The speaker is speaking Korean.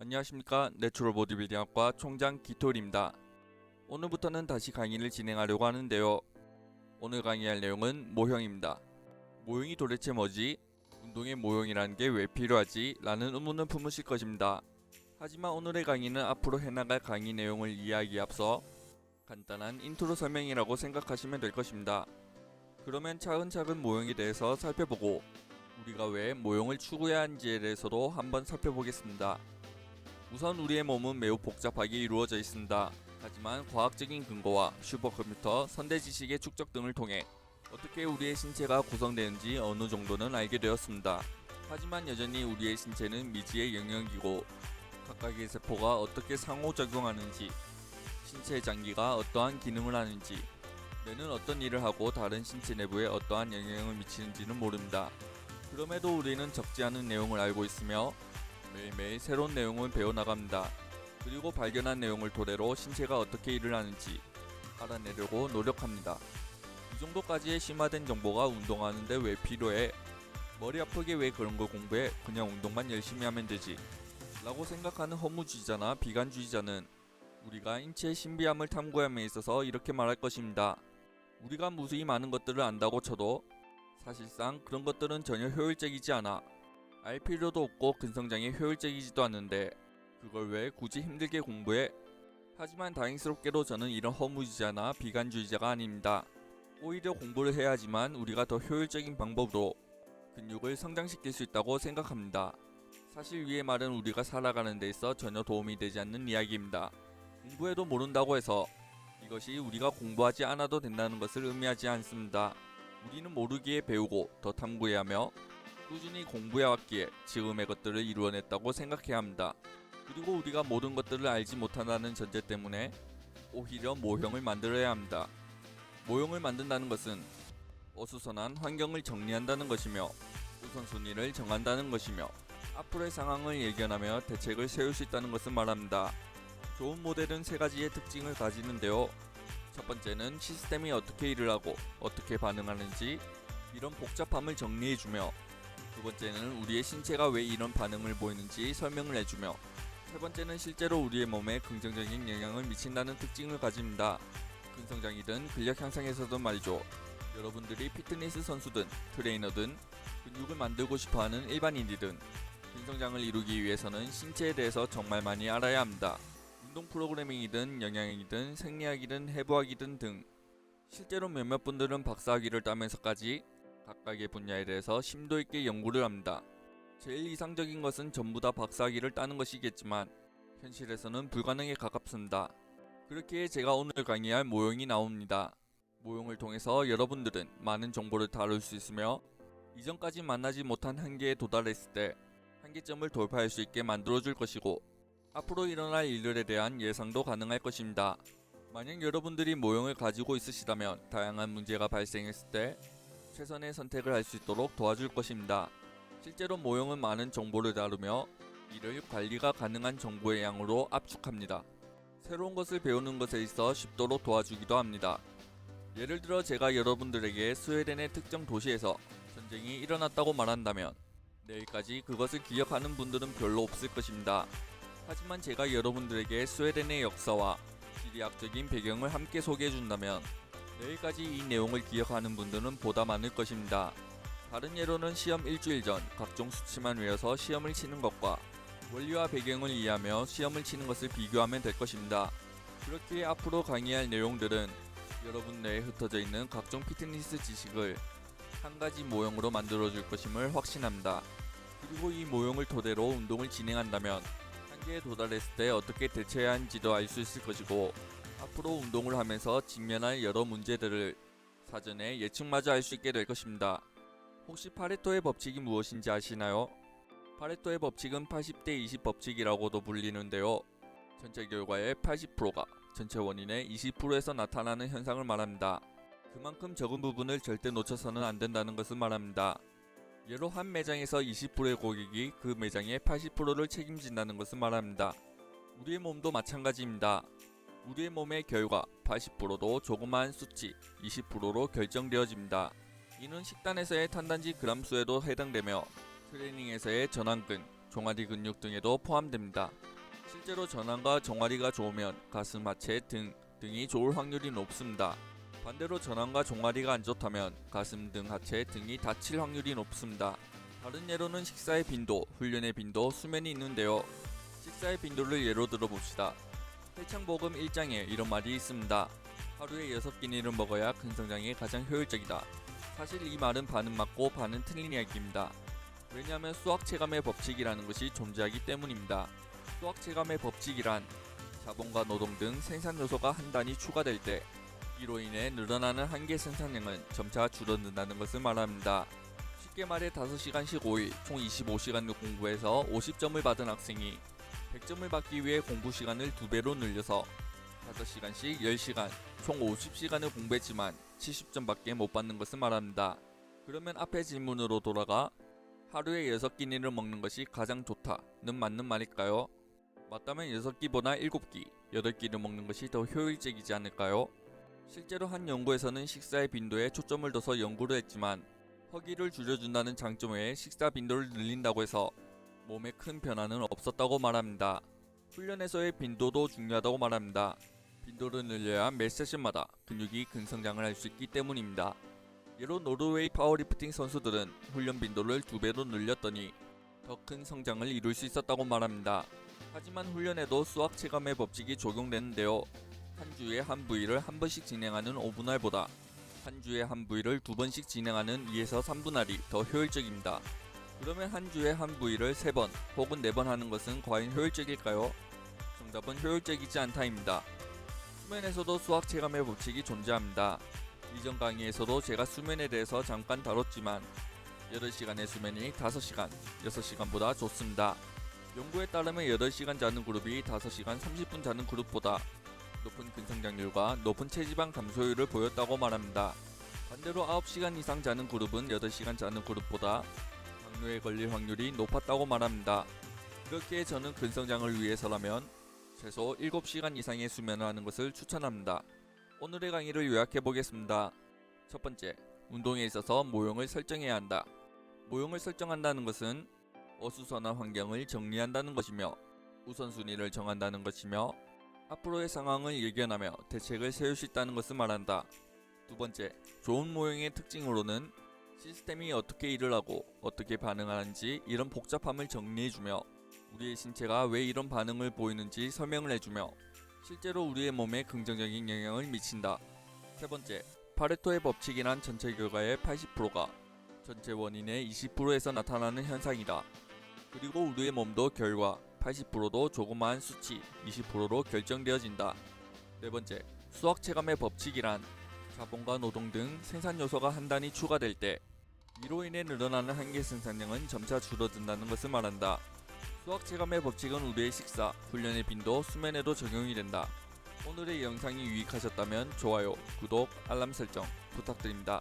안녕하십니까. 내추럴 보디빌딩학과 총장 기토리입니다. 오늘부터는 다시 강의를 진행하려고 하는데요. 오늘 강의할 내용은 모형입니다. 모형이 도대체 뭐지? 운동의 모형이라는 게 왜 필요하지? 라는 의문을 품으실 것입니다. 하지만 오늘의 강의는 앞으로 해나갈 강의 내용을 이해하기에 앞서 간단한 인트로 설명이라고 생각하시면 될 것입니다. 그러면 차근차근 모형에 대해서 살펴보고 우리가 왜 모형을 추구해야 하는지에 대해서도 한번 살펴보겠습니다. 우선 우리의 몸은 매우 복잡하게 이루어져 있습니다. 하지만 과학적인 근거와 슈퍼컴퓨터, 선대 지식의 축적 등을 통해 어떻게 우리의 신체가 구성되는지 어느 정도는 알게 되었습니다. 하지만 여전히 우리의 신체는 미지의 영역이고 각각의 세포가 어떻게 상호작용하는지, 신체의 장기가 어떠한 기능을 하는지, 뇌는 어떤 일을 하고 다른 신체 내부에 어떠한 영향을 미치는지는 모릅니다. 그럼에도 우리는 적지 않은 내용을 알고 있으며 매일매일 새로운 내용을 배워나갑니다. 그리고 발견한 내용을 토대로 신체가 어떻게 일을 하는지 알아내려고 노력합니다. 이 정도까지의 심화된 정보가 운동하는데 왜 필요해? 머리 아프게 왜 그런 걸 공부해? 그냥 운동만 열심히 하면 되지. 라고 생각하는 허무주의자나 비관주의자는 우리가 인체의 신비함을 탐구함에 있어서 이렇게 말할 것입니다. 우리가 무수히 많은 것들을 안다고 쳐도 사실상 그런 것들은 전혀 효율적이지 않아. 알 필요도 없고 근성장에 효율적이지도 않는데 그걸 왜 굳이 힘들게 공부해? 하지만 다행스럽게도 저는 이런 허무주의자나 비관주의자가 아닙니다. 오히려 공부를 해야 하지만 우리가 더 효율적인 방법으로 근육을 성장시킬 수 있다고 생각합니다. 사실 위의 말은 우리가 살아가는 데 있어 전혀 도움이 되지 않는 이야기입니다. 공부해도 모른다고 해서 이것이 우리가 공부하지 않아도 된다는 것을 의미하지 않습니다. 우리는 모르기에 배우고 더 탐구해야 하며 꾸준히 공부해왔기에 지금의 것들을 이루어냈다고 생각해야 합니다. 그리고 우리가 모든 것들을 알지 못한다는 전제 때문에 오히려 모형을 만들어야 합니다. 모형을 만든다는 것은 어수선한 환경을 정리한다는 것이며 우선순위를 정한다는 것이며 앞으로의 상황을 예견하며 대책을 세울 수 있다는 것을 말합니다. 좋은 모델은 세 가지의 특징을 가지는데요. 첫 번째는 시스템이 어떻게 일을 하고 어떻게 반응하는지 이런 복잡함을 정리해주며, 두 번째는 우리의 신체가 왜 이런 반응을 보이는지 설명을 해주며, 세 번째는 실제로 우리의 몸에 긍정적인 영향을 미친다는 특징을 가집니다. 근성장이든 근력 향상에서든 말이죠. 여러분들이 피트니스 선수든 트레이너든 근육을 만들고 싶어하는 일반인이든 근성장을 이루기 위해서는 신체에 대해서 정말 많이 알아야 합니다. 운동 프로그래밍이든 영양이든 생리학이든 해부학이든 등 실제로 몇몇 분들은 박사학위를 따면서까지 각각의 분야에 대해서 심도 있게 연구를 합니다. 제일 이상적인 것은 전부 다 박사학위를 따는 것이겠지만 현실에서는 불가능에 가깝습니다. 그렇기에 제가 오늘 강의할 모형이 나옵니다. 모형을 통해서 여러분들은 많은 정보를 다룰 수 있으며 이전까지 만나지 못한 한계에 도달했을 때 한계점을 돌파할 수 있게 만들어줄 것이고 앞으로 일어날 일들에 대한 예상도 가능할 것입니다. 만약 여러분들이 모형을 가지고 있으시다면 다양한 문제가 발생했을 때 최선의 선택을 할 수 있도록 도와줄 것입니다. 실제로 모형은 많은 정보를 다루며 이를 관리가 가능한 정보의 양으로 압축합니다. 새로운 것을 배우는 것에 있어 쉽도록 도와주기도 합니다. 예를 들어 제가 여러분들에게 스웨덴의 특정 도시에서 전쟁이 일어났다고 말한다면 내일까지 그것을 기억하는 분들은 별로 없을 것입니다. 하지만 제가 여러분들에게 스웨덴의 역사와 지리학적인 배경을 함께 소개해준다면 내일까지 이 내용을 기억하는 분들은 보다 많을 것입니다. 다른 예로는 시험 일주일 전 각종 수치만 외워서 시험을 치는 것과 원리와 배경을 이해하며 시험을 치는 것을 비교하면 될 것입니다. 그렇기에 앞으로 강의할 내용들은 여러분 내에 흩어져 있는 각종 피트니스 지식을 한 가지 모형으로 만들어줄 것임을 확신합니다. 그리고 이 모형을 토대로 운동을 진행한다면 한계에 도달했을 때 어떻게 대처해야 하는지도 알 수 있을 것이고 앞으로 운동을 하면서 직면할 여러 문제들을 사전에 예측마저 할 수 있게 될 것입니다. 혹시 파레토의 법칙이 무엇인지 아시나요? 파레토의 법칙은 80대 20 법칙이라고도 불리는데요. 전체 결과의 80%가 전체 원인의 20%에서 나타나는 현상을 말합니다. 그만큼 적은 부분을 절대 놓쳐서는 안 된다는 것을 말합니다. 예로 한 매장에서 20%의 고객이 그 매장의 80%를 책임진다는 것을 말합니다. 우리의 몸도 마찬가지입니다. 우리의 몸의 결과 80%도 조그마한 수치 20%로 결정되어집니다. 이는 식단에서의 탄단지 그람 수에도 해당되며 트레이닝에서의 전완근, 종아리 근육 등에도 포함됩니다. 실제로 전환과 종아리가 좋으면 가슴, 하체, 등이 좋을 확률이 높습니다. 반대로 전환과 종아리가 안 좋다면 가슴, 등, 하체 등이 다칠 확률이 높습니다. 다른 예로는 식사의 빈도, 훈련의 빈도, 수면이 있는데요. 식사의 빈도를 예로 들어봅시다. 회창복음 1장에 이런 말이 있습니다. 하루에 6끼니를 먹어야 근 성장에 가장 효율적이다. 사실 이 말은 반은 맞고 반은 틀린 이야기입니다. 왜냐하면 수학 체감의 법칙이라는 것이 존재하기 때문입니다. 수학 체감의 법칙이란 자본과 노동 등 생산 요소가 한 단위 추가될 때 이로 인해 늘어나는 한계 생산량은 점차 줄어든다는 것을 말합니다. 쉽게 말해 5시간씩 5일 총 25시간을 공부해서 50점을 받은 학생이 100점을 받기 위해 공부 시간을 2배로 늘려서 5시간씩 10시간 총 50시간을 공부했지만 70점밖에 못 받는 것을 말합니다. 그러면 앞의 질문으로 돌아가 하루에 6끼니를 먹는 것이 가장 좋다는 맞는 말일까요? 맞다면 6끼보다 7끼, 8끼를 먹는 것이 더 효율적이지 않을까요? 실제로 한 연구에서는 식사의 빈도에 초점을 둬서 연구를 했지만 허기를 줄여준다는 장점 외에 식사 빈도를 늘린다고 해서 몸에 큰 변화는 없었다고 말합니다. 훈련에서의 빈도도 중요하다고 말합니다. 빈도를 늘려야 매 세션마다 근육이 근성장을 할 수 있기 때문입니다. 예로 노르웨이 파워리프팅 선수들은 훈련 빈도를 2배로 늘렸더니 더 큰 성장을 이룰 수 있었다고 말합니다. 하지만 훈련에도 수학 체감의 법칙이 적용되는데요. 한 주에 한 부위를 한 번씩 진행하는 5분할보다 한 주에 한 부위를 2번씩 진행하는 2에서 3분할이 더 효율적입니다. 그러면 한 주에 한 부위를 3번 혹은 4번 하는 것은 과연 효율적일까요? 정답은 효율적이지 않다입니다. 수면에서도 수학 체감의 법칙이 존재합니다. 이전 강의에서도 제가 수면에 대해서 잠깐 다뤘지만 8시간의 수면이 5시간, 6시간보다 좋습니다. 연구에 따르면 8시간 자는 그룹이 5시간 30분 자는 그룹보다 높은 근성장률과 높은 체지방 감소율을 보였다고 말합니다. 반대로 9시간 이상 자는 그룹은 8시간 자는 그룹보다 당뇨에 걸릴 확률이 높았다고 말합니다. 이렇게 저는 근성장을 위해서라면 최소 7시간 이상의 수면을 하는 것을 추천합니다. 오늘의 강의를 요약해 보겠습니다. 첫 번째, 운동에 있어서 모형을 설정해야 한다. 모형을 설정한다는 것은 어수선한 환경을 정리한다는 것이며 우선순위를 정한다는 것이며 앞으로의 상황을 예견하며 대책을 세울 수 있다는 것을 말한다. 두 번째, 좋은 모형의 특징으로는 시스템이 어떻게 일을 하고 어떻게 반응하는지 이런 복잡함을 정리해주며 우리의 신체가 왜 이런 반응을 보이는지 설명을 해주며 실제로 우리의 몸에 긍정적인 영향을 미친다. 세 번째, 파레토의 법칙이란 전체 결과의 80%가 전체 원인의 20%에서 나타나는 현상이다. 그리고 우리의 몸도 결과 80%도 조그마한 수치 20%로 결정되어진다. 네 번째, 수학 체감의 법칙이란 자본과 노동 등 생산 요소가 한 단위 추가될 때 이로 인해 늘어나는 한계 생산량은 점차 줄어든다는 것을 말한다. 수학 체감의 법칙은 우리의 식사, 훈련의 빈도, 수면에도 적용이 된다. 오늘의 영상이 유익하셨다면 좋아요, 구독, 알람 설정 부탁드립니다.